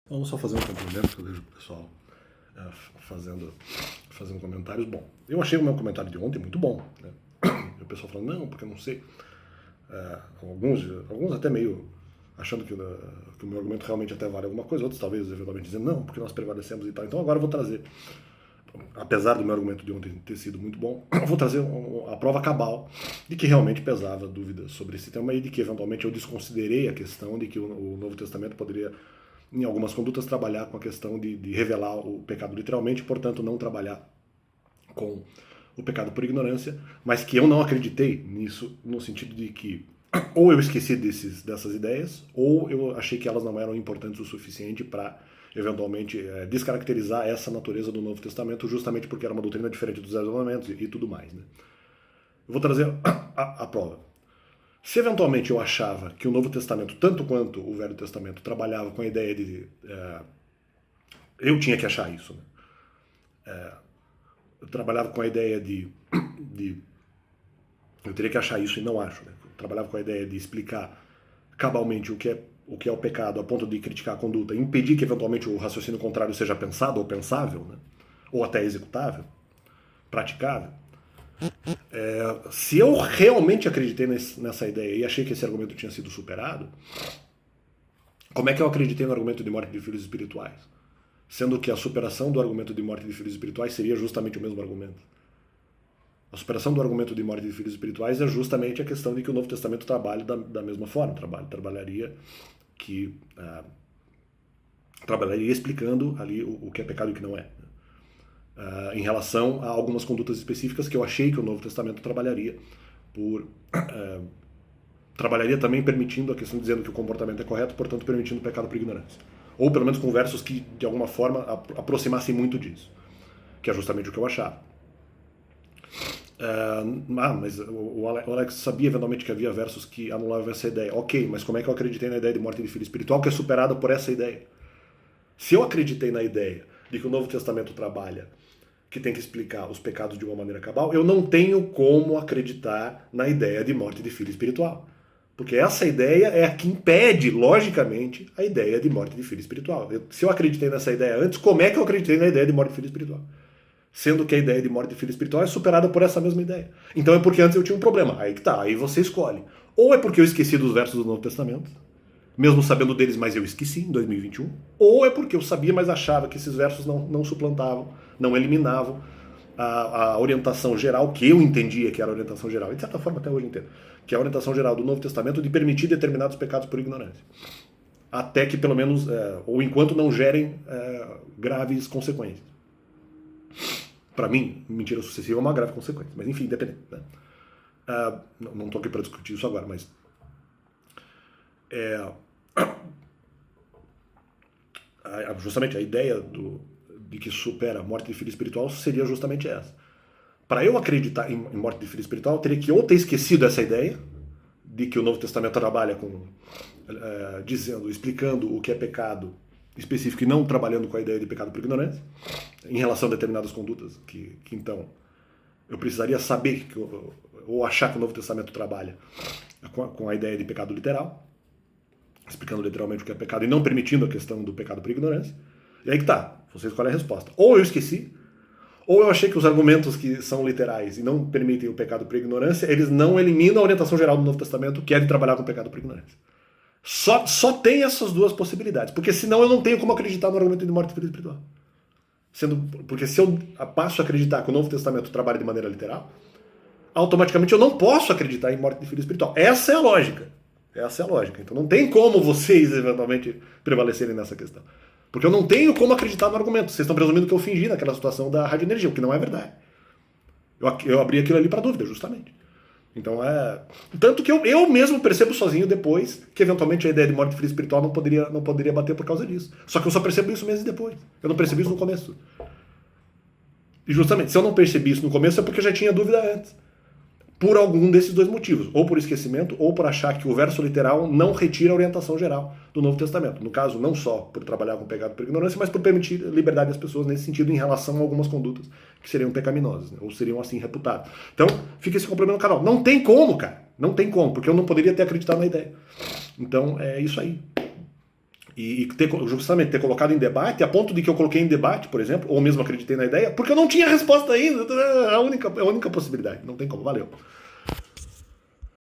Vamos só fazer um complemento, que eu vejo o pessoal fazendo comentários. Bom, eu achei o meu comentário de ontem muito bom, né? E o pessoal falando, não, porque eu não sei. Alguns até meio achando que o meu argumento realmente até vale alguma coisa, outros talvez eventualmente dizendo, não, porque nós prevalecemos e tal. Então agora eu vou trazer, apesar do meu argumento de ontem ter sido muito bom, eu vou trazer a prova cabal de que realmente pesava dúvidas sobre esse tema e de que eventualmente eu desconsiderei a questão de que o Novo Testamento poderia, em algumas condutas, trabalhar com a questão de revelar o pecado literalmente, portanto não trabalhar com o pecado por ignorância, mas que eu não acreditei nisso no sentido de que ou eu esqueci dessas ideias, ou eu achei que elas não eram importantes o suficiente para eventualmente descaracterizar essa natureza do Novo Testamento, justamente porque era uma doutrina diferente dos Dez Mandamentos e tudo mais. Né? Eu vou trazer a prova. Se eventualmente eu achava que o Novo Testamento, tanto quanto o Velho Testamento, trabalhava com a ideia de... eu tinha que achar isso. Né? Eu trabalhava com a ideia de... Eu teria que achar isso e não acho. Né? Eu trabalhava com a ideia de explicar cabalmente o que é o pecado a ponto de criticar a conduta, impedir que eventualmente o raciocínio contrário seja pensado ou pensável, né? Ou até executável, praticável. Se eu realmente acreditei nessa ideia e achei que esse argumento tinha sido superado, como é que eu acreditei no argumento de morte de filhos espirituais? Sendo que a superação do argumento de morte de filhos espirituais seria justamente o mesmo argumento. A superação do argumento de morte de filhos espirituais é justamente a questão de que o Novo Testamento trabalha da mesma forma, trabalharia explicando ali o que é pecado e o que não é. Em relação a algumas condutas específicas que eu achei que o Novo Testamento trabalharia trabalharia também permitindo a questão, dizendo que o comportamento é correto, portanto permitindo o pecado por ignorância. Ou pelo menos com versos que de alguma forma aproximassem muito disso, que é justamente o que eu achava. Mas o Alex sabia eventualmente que havia versos que anulavam essa ideia. Ok, mas como é que eu acreditei na ideia de morte de filho espiritual que é superada por essa ideia? Se eu acreditei na ideia de que o Novo Testamento trabalha que tem que explicar os pecados de uma maneira cabal, eu não tenho como acreditar na ideia de morte de filho espiritual. Porque essa ideia é a que impede, logicamente, a ideia de morte de filho espiritual. Se eu acreditei nessa ideia antes, como é que eu acreditei na ideia de morte de filho espiritual? Sendo que a ideia de morte de filho espiritual é superada por essa mesma ideia. Então é porque antes eu tinha um problema. Aí que tá, aí você escolhe. Ou é porque eu esqueci dos versos do Novo Testamento, mesmo sabendo deles, mas eu esqueci em 2021. Ou é porque eu sabia, mas achava que esses versos não suplantavam, não eliminavam a orientação geral, que eu entendia que era a orientação geral, e de certa forma até hoje entendo, que é a orientação geral do Novo Testamento de permitir determinados pecados por ignorância. Até que pelo menos, ou enquanto não gerem graves consequências. Para mim, mentira sucessiva é uma grave consequência, mas enfim, independente. Né? Não estou aqui para discutir isso agora, mas justamente a ideia de que supera a morte de filho espiritual seria justamente essa. Para eu acreditar em morte de filho espiritual, eu teria que ou ter esquecido essa ideia de que o Novo Testamento trabalha com explicando o que é pecado específico e não trabalhando com a ideia de pecado por ignorância, em relação a determinadas condutas, que então eu precisaria saber ou achar que o Novo Testamento trabalha com a ideia de pecado literal, explicando literalmente o que é pecado e não permitindo a questão do pecado por ignorância. E aí que tá, você escolhe a resposta. Ou eu esqueci, ou eu achei que os argumentos que são literais e não permitem o pecado por ignorância, eles não eliminam a orientação geral do Novo Testamento, que é de trabalhar com o pecado por ignorância. Só tem essas duas possibilidades, porque senão eu não tenho como acreditar no argumento de morte de filho espiritual. Porque se eu passo a acreditar que o Novo Testamento trabalha de maneira literal, automaticamente eu não posso acreditar em morte de filho espiritual. Essa é a lógica. Então não tem como vocês eventualmente prevalecerem nessa questão. Porque eu não tenho como acreditar no argumento. Vocês estão presumindo que eu fingi naquela situação da radioenergia, o que não é verdade. Eu abri aquilo ali para dúvida, justamente. Então tanto que eu mesmo percebo sozinho depois que eventualmente a ideia de morte de filho espiritual não poderia bater por causa disso. Só que eu só percebo isso meses depois. Eu não percebi isso no começo. E justamente, se eu não percebi isso no começo é porque eu já tinha dúvida antes. Por algum desses dois motivos. Ou por esquecimento, ou por achar que o verso literal não retira a orientação geral do Novo Testamento. No caso, não só por trabalhar com pecado por ignorância, mas por permitir liberdade às pessoas nesse sentido em relação a algumas condutas que seriam pecaminosas, né? Ou seriam assim reputadas. Então, fica esse complemento no canal. Não tem como, cara. Não tem como, porque eu não poderia ter acreditado na ideia. Então, é isso aí. e justamente ter colocado em debate, a ponto de que eu coloquei em debate, por exemplo, ou mesmo acreditei na ideia, porque eu não tinha resposta ainda. É a única possibilidade. Não tem como. Valeu.